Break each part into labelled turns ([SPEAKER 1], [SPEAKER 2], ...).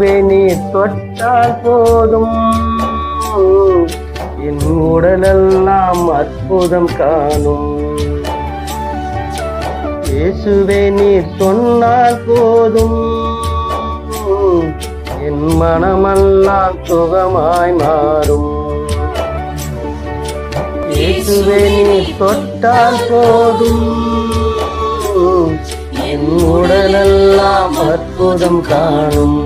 [SPEAKER 1] இயேசுவே நீர் தொட்டால் போதும் என் உடலெல்லாம் அற்புதம் காணும். இயேசுவே நீர் சொன்னால் போதும் என் மனமெல்லாம் சுகமாய் மாறும். இயேசுவே நீர் தொட்டால் போதும் என் உடலெல்லாம் அற்புதம் காணும்.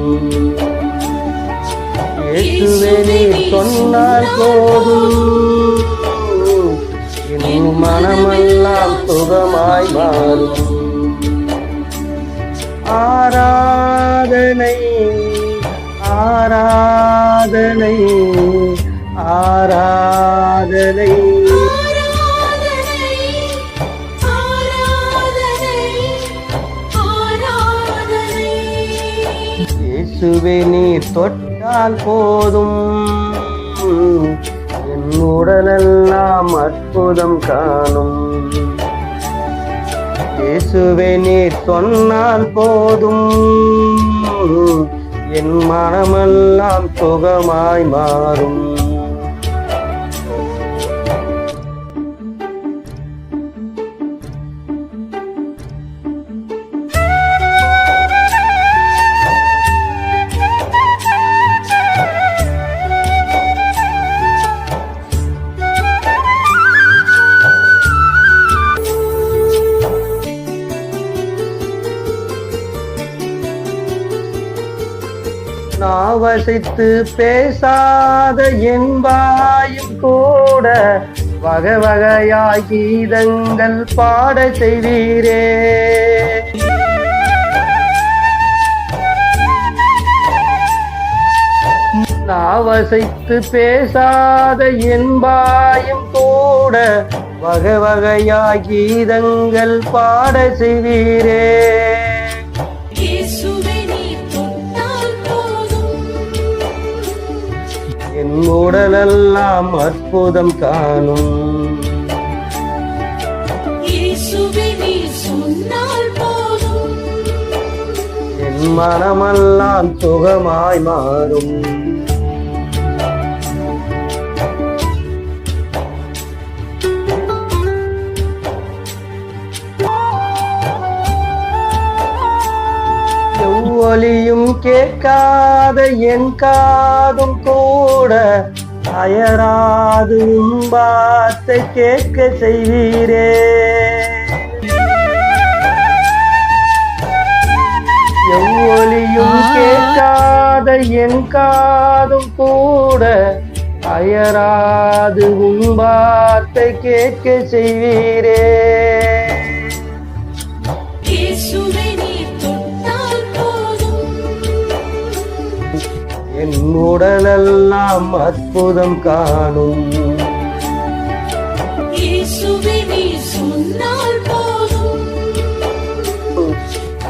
[SPEAKER 1] இயேசுவே நீர் சொன்னால் போதும் என் மனமெல்லாம் சுகமாய் மாறும். ஆராதனை ஆராதனை ஆராதனை இயேசுவே நீர் தொட்டால் போதும் என் உடலெல்லாம் அற்புதம் காணும். இயேசுவே நீர் சொன்னால் போதும் என் மனமெல்லாம் சுகமாய் மாறும். நாவசைத்து பேசாத என் வாயும் கூட வகை வகையாய் கீதங்கள் பாட செய்வீரே. நாவசைத்து பேசாத என் வாயும் கூட வகை வகையாய் கீதங்கள் பாட செய்வீரே. என் உடலெல்லாம் அற்புதம் காணும். என் மனமெல்லாம் சுகமாய் மாறும். ஒலியும் கேட்காத என் காதும் கூட அயராது வார்த்தை கேட்க செய்வீரே. எவ்வொலியும் கேட்காத என் காதும் கூட அயராது வார்த்தை கேட்க செய்வீரே. என் உடலெல்லாம் அற்புதம் காணும்.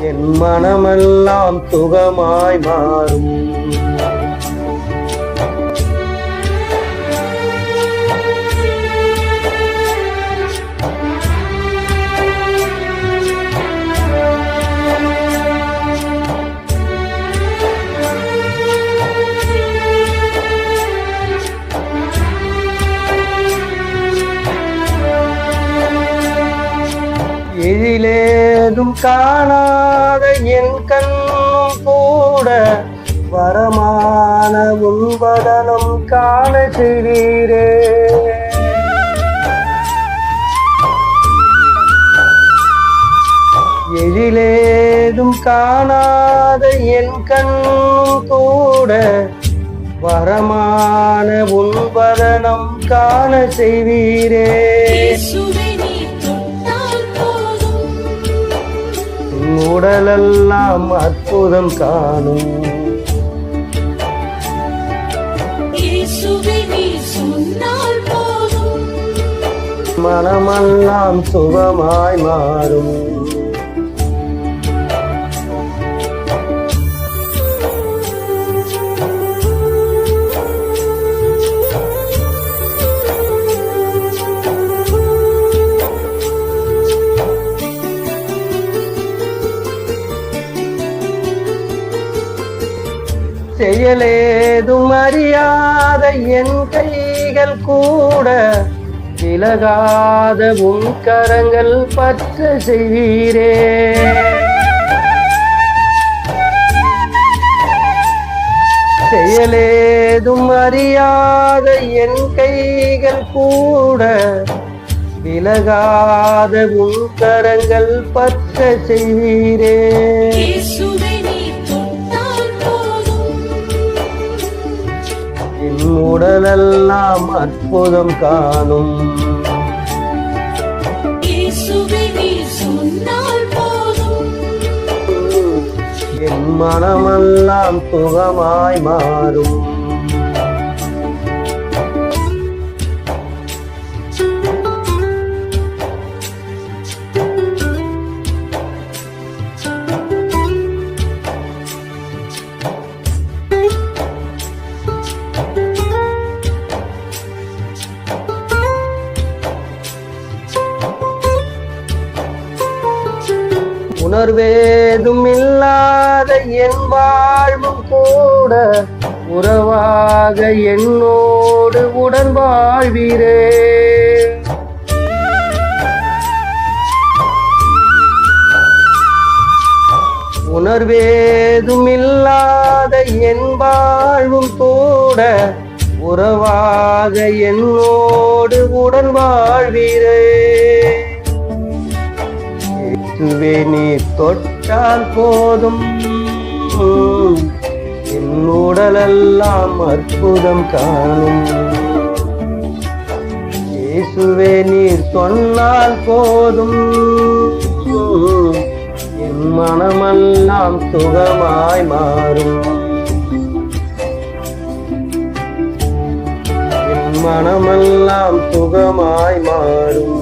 [SPEAKER 1] என் மனமெல்லாம் சுகமாய் மாறும். எதிலேதும் காணாத என் கண்ணும் கூட வரமான உன்பதனம் காண செய்வீரே. எதிலேதும் காணாத என் கண்ணும் கூட வரமான உன்பதனம் காண செய்வீரே. உடலெல்லாம் அற்புதம் காணும். மனமெல்லாம் சுகமாய் மாறும். செயலேதும் அறியாத என் கைகள் கூட விலகாத உன் கரங்கள் பற்ற செய்வீரே. செயலேதும் அறியாத என் கைகள் கூட விலகாத உன் கரங்கள் பற்ற செய்வீரே. என் உடலெல்லாம் அற்புதம் காணும். என் மனமெல்லாம் சுகமாய் மாறும். உணர்வேதும் இல்லாத என் வாழ்வும் கூட உறவாக என்னோடு உடன் வாழ்வீரே. உணர்வேதும் இல்லாத என் வாழ்வும் கூட உறவாக என்னோடு உடன் வாழ்வீரே. இயேசுவே நீ தொட்டால் போதும் என் உடலெல்லாம் அற்புதம் காணும். இயேசுவே நீர் சொன்னால் போதும் என் மனமெல்லாம் சுகமாய் மாறும். என் மனமெல்லாம் சுகமாய் மாறும்.